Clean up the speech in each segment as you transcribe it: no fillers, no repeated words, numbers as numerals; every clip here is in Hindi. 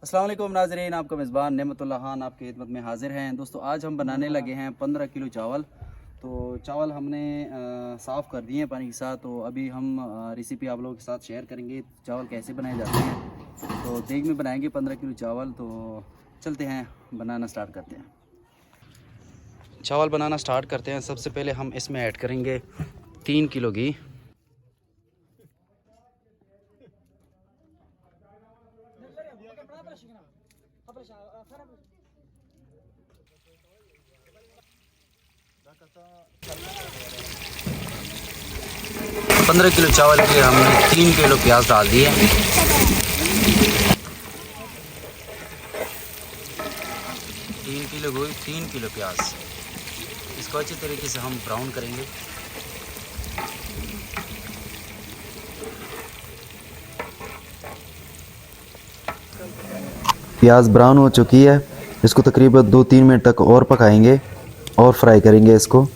अस्सलाम वालेकुम नाज़रीन, आपका मेज़बान नेमतुल्लाह खान आपकी खिदमत में हाज़िर हैं। दोस्तों आज हम बनाने लगे हैं 15 किलो चावल। तो चावल हमने साफ़ कर दिए हैं पानी के साथ। तो अभी हम रेसिपी आप लोगों के साथ शेयर करेंगे चावल कैसे बनाए जाते हैं। तो देग में बनाएंगे 15 किलो चावल। तो चलते हैं बनाना स्टार्ट करते हैं। चावल बनाना स्टार्ट करते हैं। सबसे पहले हम इसमें ऐड करेंगे 3 किलो घी। पंद्रह किलो चावल के लिए हमने 3 किलो प्याज डाल दिए। 3 किलो प्याज, इसको अच्छी तरीके से हम ब्राउन करेंगे। प्याज ब्राउन हो चुकी है। इसको तकरीबन 2-3 मिनट तक और पकाएंगे और फ्राई करेंगे इसको।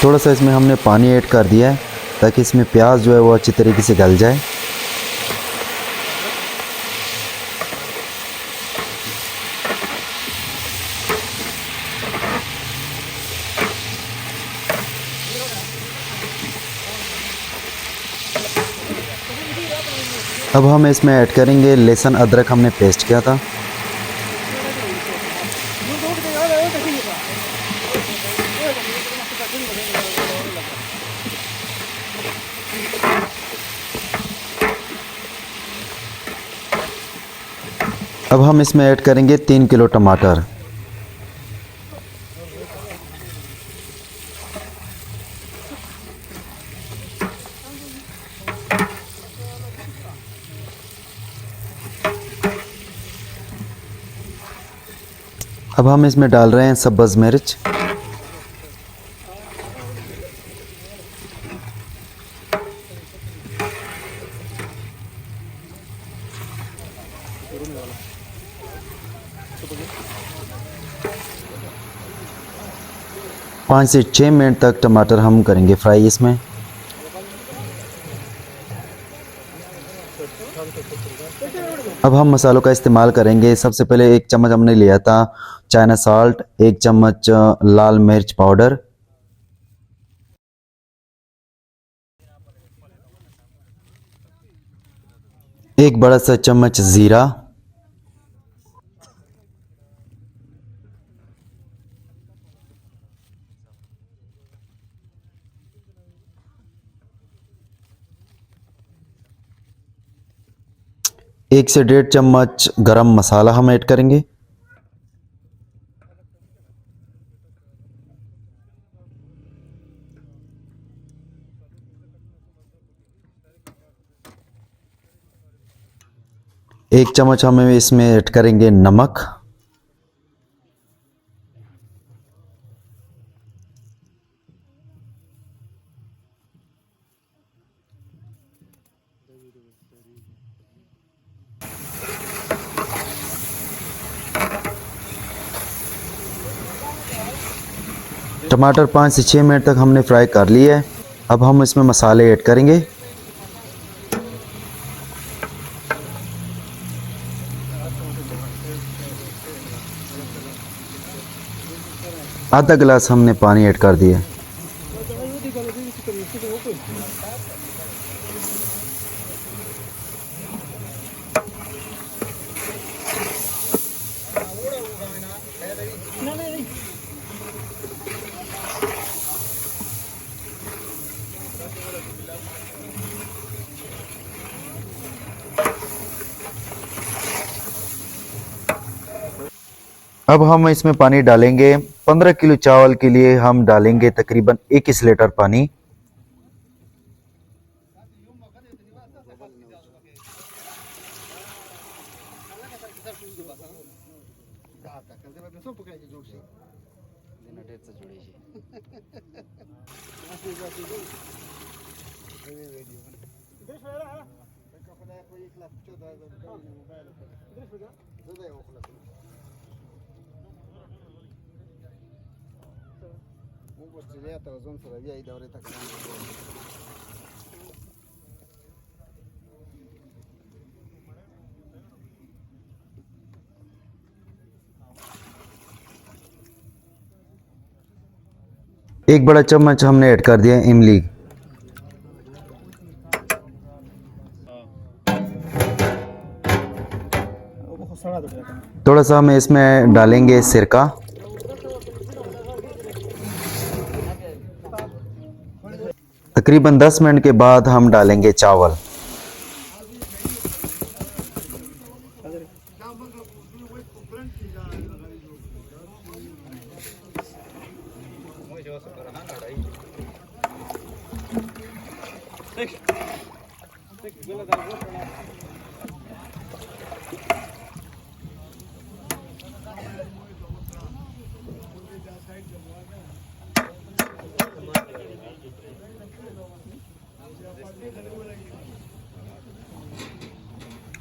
थोड़ा सा इसमें हमने पानी ऐड कर दिया है ताकि इसमें प्याज जो है वो अच्छी तरीके से गल जाए। अब हम इसमें ऐड करेंगे लहसुन अदरक, हमने पेस्ट किया था। अब हम इसमें ऐड करेंगे 3 किलो टमाटर। अब हम इसमें डाल रहे हैं सब्ज़ मिर्च। पाँच से 6 मिनट तक टमाटर हम करेंगे फ्राई इसमें। अब हम मसालों का इस्तेमाल करेंगे। सबसे पहले 1 चम्मच हमने लिया था चाइना साल्ट, 1 चम्मच लाल मिर्च पाउडर, 1 बड़ा सा चम्मच ज़ीरा, एक से 1.5 चम्मच गरम मसाला हम ऐड करेंगे। एक चम्मच हम इसमें ऐड करेंगे नमक। टमाटर 5 से 6 मिनट तक हमने फ्राई कर लिया है। अब हम इसमें मसाले ऐड करेंगे। आधा गिलास हमने पानी ऐड कर दिया। अब हम इसमें पानी डालेंगे। 15 किलो चावल के लिए हम डालेंगे तकरीबन 21 लीटर पानी। एक बड़ा चम्मच हमने ऐड कर दिया इमली। थोड़ा सा हम इसमें डालेंगे सिरका। तकरीबन 10 मिनट के बाद हम डालेंगे चावल।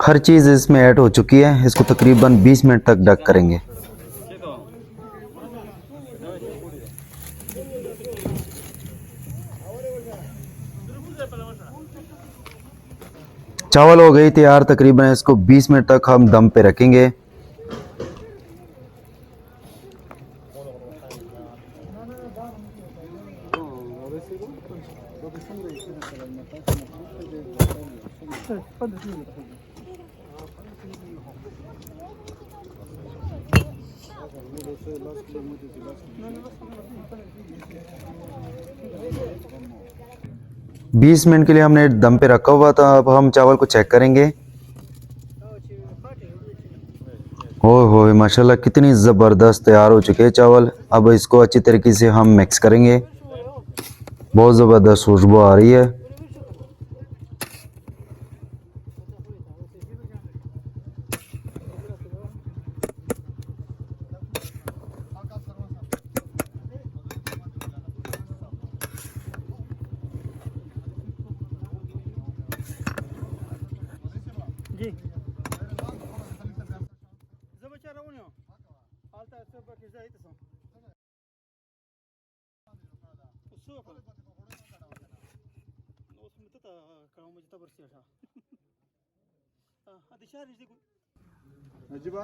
हर चीज़ इसमें ऐड हो चुकी है। इसको तकरीबन 20 मिनट तक ढक करेंगे। चावल हो गई तैयार। तकरीबन इसको 20 मिनट तक हम दम पे रखेंगे। बीस मिनट के लिए हमने दम पे रखा हुआ था। अब हम चावल को चेक करेंगे। ओह हो माशाल्लाह कितनी ज़बरदस्त तैयार हो चुके हैं चावल। अब इसको अच्छी तरीके से हम मिक्स करेंगे। बहुत ज़बरदस्त खुशबू आ रही है। जी Zăbăcea răuniu. Alta să bă că zai tăsă. Usucă. Nu sunt tăta ca un măjita bărsi așa. Adică are zic. Ajiba?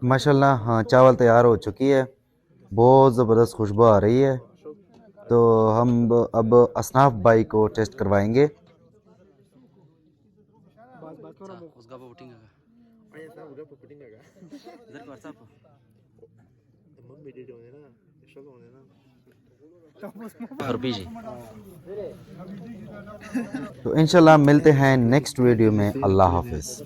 माशाल्लाह हाँ चावल तैयार हो चुकी है। बहुत ज़बरदस्त खुशबू आ रही है। तो हम अब असनाफ भाई को टेस्ट करवाएंगे। उसका वोटिंग इधर व्हाट्सएप तो इंशाल्लाह मिलते हैं नेक्स्ट वीडियो में। अल्लाह हाफिज़।